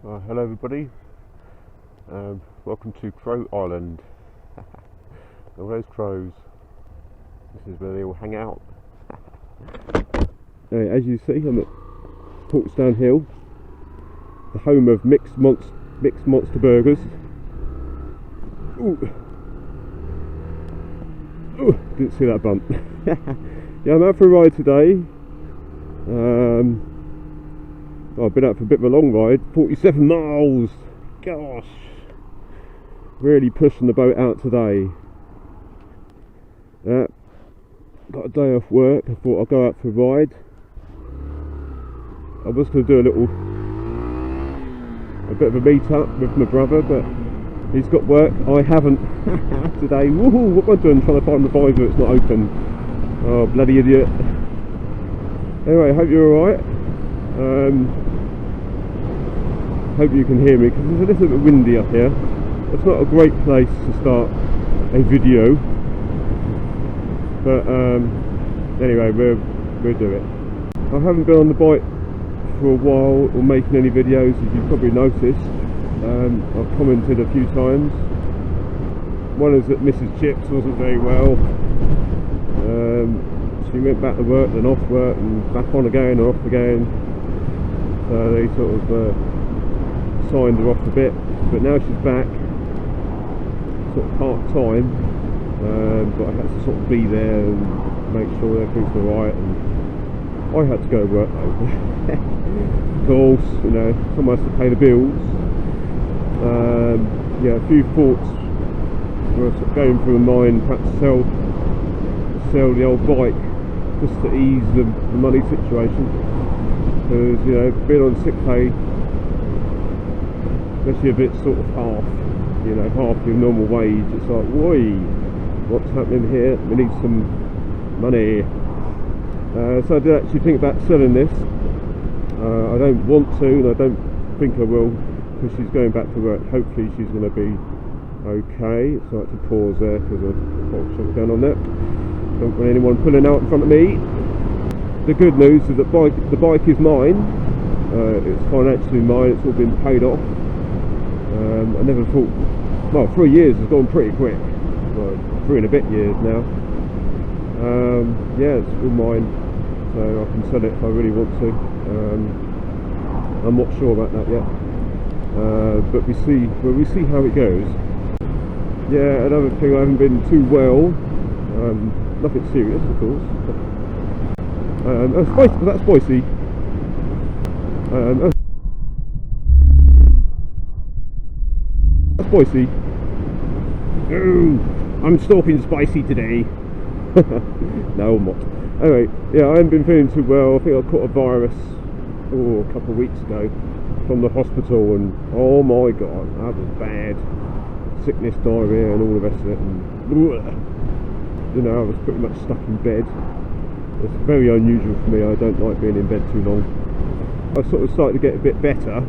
Hello everybody, welcome to Crow Island. All those crows, this is where they all hang out. As you see, I'm at Portsdown Hill, the home of mixed monster burgers. Ooh. Ooh, didn't see that bump. Yeah, I'm out for a ride today. I've been out for a bit of a long ride, 47 miles, gosh, really pushing the boat out today. Got a day off work, I thought I'd go out for a ride. I was going to do a bit of a meet up with my brother, but he's got work, I haven't today. Woohoo, what am I doing, trying to find the visor, it's not open. Oh, bloody idiot. Anyway, I hope you're alright. Hope you can hear me because it's a little bit windy up here. It's not a great place to start a video, but anyway, we'll do it. I haven't been on the bike for a while or making any videos, as you've probably noticed. I've commented a few times. One is that Mrs. Chips wasn't very well. She went back to work, then off work, and back on again and off again. So they sort of signed her off a bit, but now she's back, sort of part-time, but I had to sort of be there and make sure everything's alright, and I had to go to work though. Of course, you know, someone has to pay the bills. Yeah, a few thoughts were sort of going through my mind, perhaps sell the old bike just to ease the money situation, because, you know, being on sick pay, especially if it's sort of half your normal wage, it's like, woi, what's happening here? We need some money. So I did actually think about selling this. I don't want to, and I don't think I will, because she's going back to work. Hopefully she's going to be okay. So I have to pause there because I've got something going on there. Don't want anyone pulling out in front of me. The good news is that the bike is mine. It's financially mine. It's all been paid off. I never thought. Well, 3 years has gone pretty quick. Well, 3 and a bit years now. Yeah, it's all mine, so I can sell it if I really want to. I'm not sure about that yet, but we see how it goes. Yeah, another thing, I haven't been too well. Nothing serious, of course. Spicy, was that spicy? Spicy. Oh, I'm stalking spicy today. No, I'm not. Anyway, yeah, I haven't been feeling too well. I think I caught a virus a couple of weeks ago from the hospital, and oh my god, that was bad. Sickness, diarrhea, and all the rest of it. And, you know, I was pretty much stuck in bed. It's very unusual for me. I don't like being in bed too long. I sort of started to get a bit better.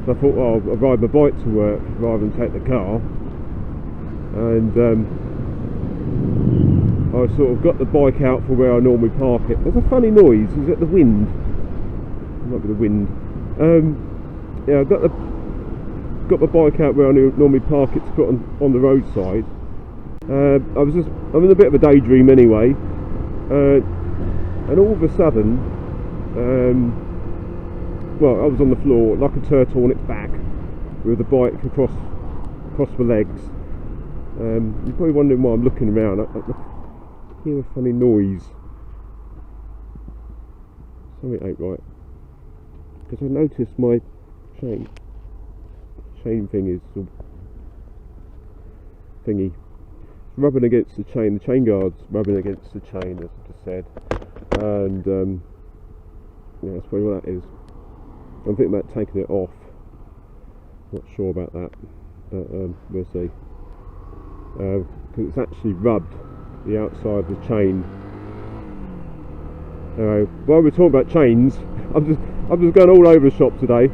So I thought, well, I'll ride my bike to work rather than take the car. And I sort of got the bike out for where I normally park it. There's a funny noise. Is it the wind? It might be the wind. Yeah, I got my bike out where I normally park it to put on the roadside. I'm in a bit of a daydream anyway, and all of a sudden, well, I was on the floor like a turtle on its back with the bike across my legs. You're probably wondering why I'm looking around. I hear a funny noise. Something ain't right, because I noticed my chain thing is thingy rubbing against the chain guard's rubbing against the chain, as I just said, and yeah, that's probably what that is. I'm thinking about taking it off, not sure about that, but we'll see, because it's actually rubbed the outside of the chain. Anyway, while we're talking about chains, I'm just going all over the shop today.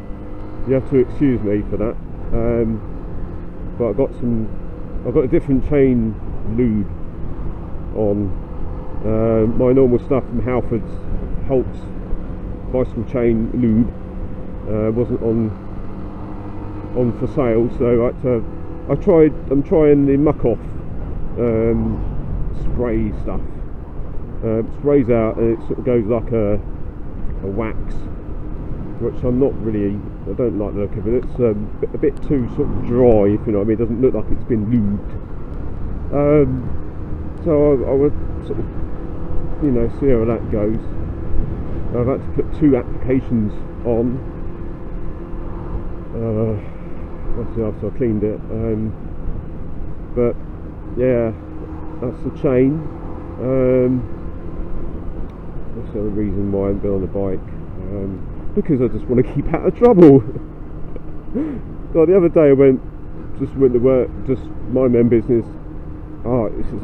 You have to excuse me for that. But I've got a different chain lube on. My normal stuff from Halfords, Holt's bicycle chain lube wasn't on on for sale, so I'm trying the muck off spray stuff. Sprays out and it sort of goes like a wax, which I don't like the look of it. It's a bit too sort of dry, if you know what I mean. It doesn't look like it's been lubed. So I would sort of, see how that goes. I've had to put 2 applications on. Obviously after I cleaned it. But yeah, that's the chain. That's the other reason why I haven't been on the bike. Because I just want to keep out of trouble. God, the other day I went to work, just my own business. This is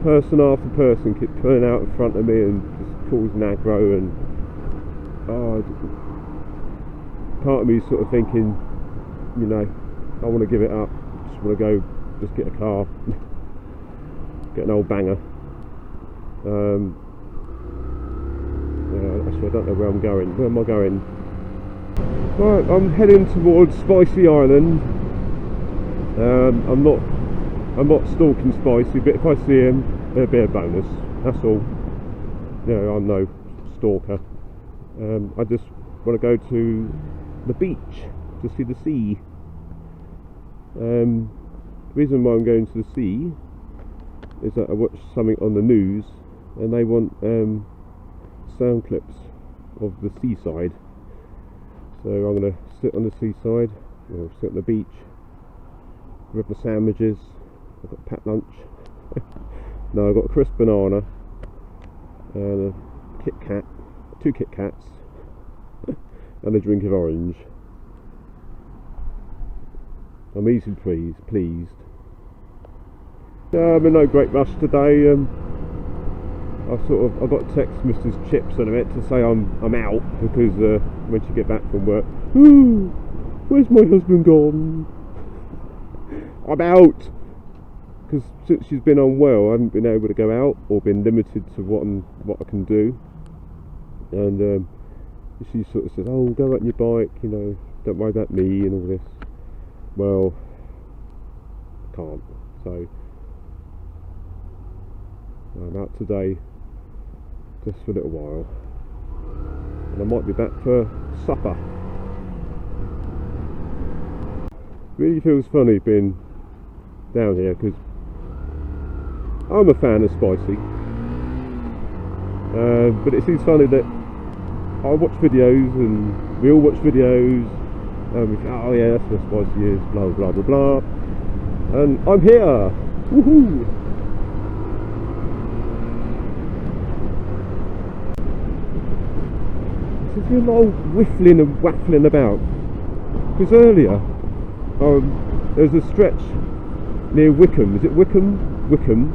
person after person kept pulling out in front of me and just causing aggro, and part of me is sort of thinking, I want to give it up. Just want to go, just get a car, get an old banger. Actually, I don't know where I'm going. Where am I going? Right, I'm heading towards Spicy Island. I'm not stalking Spicy, but if I see him, it'll be a bonus. That's all. I'm no stalker. I just want to go to the beach to see the sea. The reason why I'm going to the sea is that I watched something on the news, and they want sound clips of the seaside. So I'm going to sit on the seaside, or sit on the beach, grab my sandwiches. I've got a packed lunch. No, I've got a crisp banana and a Kit Kat, 2 Kit Kats, and a drink of orange. I'm easily pleased. I'm in no great rush today. I got a text Mrs. Chips on it to say I'm out, because when she get back from work, ooh, where's my husband gone? I'm out. Because since she's been unwell, I haven't been able to go out, or been limited to what I can do. And she sort of says, "Oh, go out on your bike, don't worry about me," and all this. Well, I can't. So I'm out today, just for a little while, and I might be back for supper. Really feels funny being down here, because I'm a fan of Spicy, but it seems funny that I watch videos, and we all watch videos, and we think, oh yeah, that's what Spicy is, blah blah blah blah, and I'm here. Woohoo! This is a lot of whiffling and waffling about, because earlier there's a stretch near Wickham. Is it Wickham? Wickham.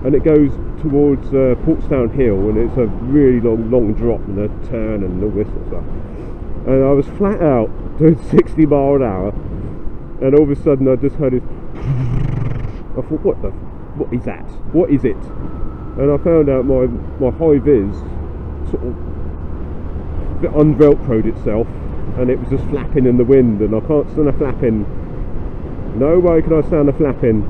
And it goes towards Portsdown Hill, and it's a really long drop and a turn and all this sort of stuff. And I was flat out doing 60 mile an hour, and all of a sudden I just heard this. I thought, what is that? What is it? And I found out my high vis sort of unvelcroed itself, and it was just flapping in the wind, and I can't stand a flapping. No way can I stand a flapping.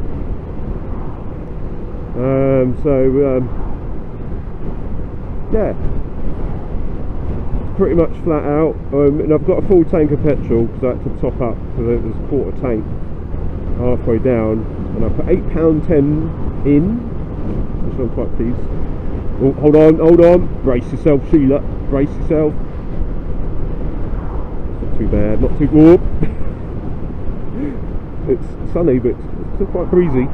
Yeah, pretty much flat out. And I've got a full tank of petrol, because I had to top up, because it was a quarter tank halfway down, and I put £8.10 in, which I'm quite pleased. Oh, hold on, brace yourself, Sheila, brace yourself. It's not too bad, not too warm. It's sunny, but it's still quite breezy.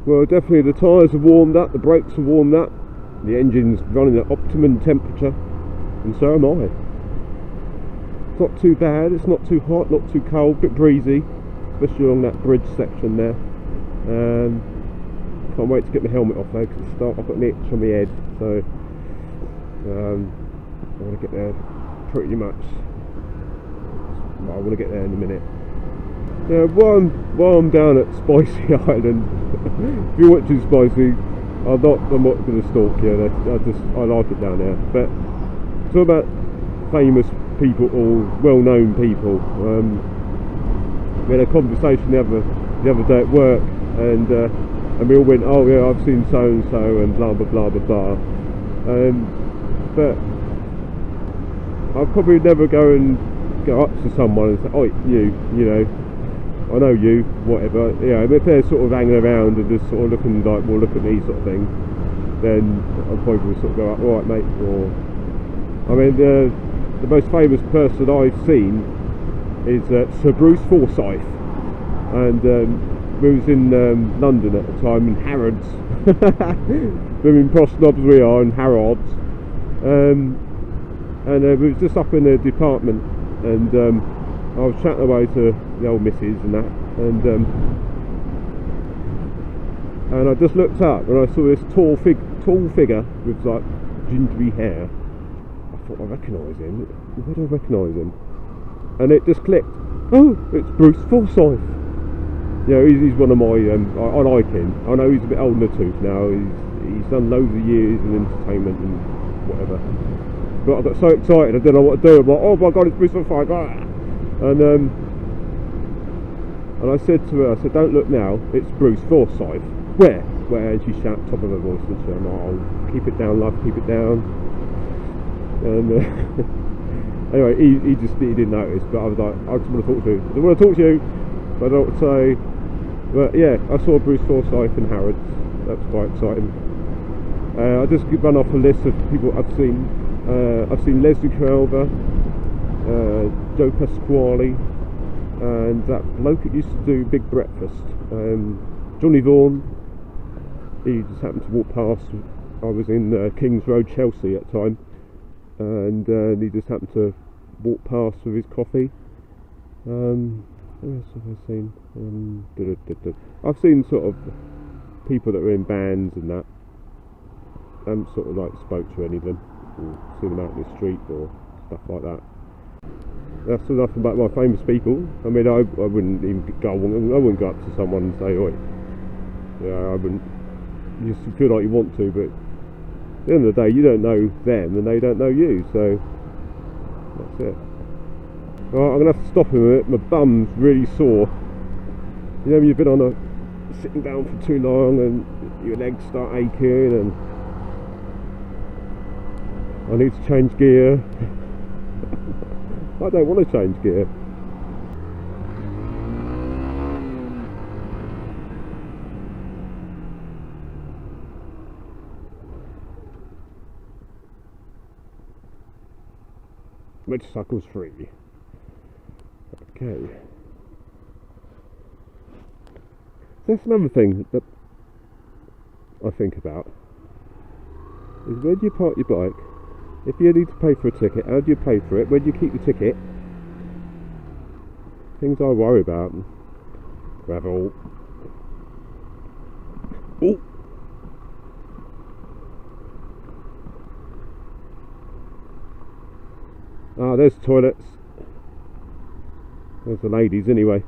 Well, definitely the tyres are warmed up, the brakes are warmed up, the engine's running at optimum temperature, and so am I. It's not too bad, it's not too hot, not too cold, a bit breezy, especially along that bridge section there. Can't wait to get my helmet off though, because I've got an itch on my head, so I want to get there pretty much. Well, I want to get there in a minute. Yeah, while I'm down at Spicy Island, if you're watching Spicy, I'm not going to stalk you. I like it down there. But talk about famous people, or well-known people. We had a conversation the other day at work, and we all went, oh yeah, I've seen so and so, and blah blah blah blah blah. But I'll probably never go up to someone and say, oh, you know, I know you, whatever. Yeah, if they're sort of hanging around and just sort of looking like, well, look at me, sort of thing, then I'll probably sort of go, all right, mate. Or, I mean, the most famous person I've seen is Sir Bruce Forsyth, and we was in London at the time, in Harrods. We're in Portsdown we are, in Harrods, and we was just up in the department, and I was chatting away to the old missus and that, and I just looked up and I saw this tall figure with like gingery hair. I thought, I recognise him. Where do I recognise him? And it just clicked. Oh, it's Bruce Forsyth. You know, he's one of my. I like him. I know he's a bit old in the tooth now. He's done loads of years in entertainment and whatever. But I got so excited, I didn't know what to do. I'm like, oh my god, it's Bruce Forsyth. And I said to her, I said, don't look now, it's Bruce Forsyth. Where? And she shouted top of her voice, and she said, oh, keep it down, love, keep it down. And anyway, he didn't notice, but I was like, I just want to talk to you. I want to talk to you, but I don't know what to say. But yeah, I saw Bruce Forsyth in Harrods. That's quite exciting. I just run off a list of people I've seen. I've seen Leslie Calver, Joe Pasquale, and that bloke that used to do Big Breakfast, Johnny Vaughan. He just happened to walk past. I was in Kings Road, Chelsea at the time, and he just happened to walk past with his coffee. What else have I seen? I've seen sort of people that were in bands and that. I haven't sort of like spoke to any of them, or seen them out in the street or stuff like that. That's enough about my famous people. I mean, I wouldn't even go. I wouldn't go up to someone and say, "Oi," yeah, I wouldn't. You just feel like you want to, but at the end of the day, you don't know them and they don't know you, so that's it. Right, I'm gonna have to stop in a minute. My bum's really sore. You know, when you've been sitting down for too long and your legs start aching, and I need to change gear. I don't want to change gear. Motorcycles free. Okay. That's another thing that I think about, is where do you park your bike? If you need to pay for a ticket, how do you pay for it? Where do you keep the ticket? Things I worry about. Gravel. Oh! Ah, there's toilets. There's the ladies anyway.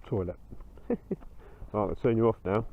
Toilet. Right, I'll turn you off now.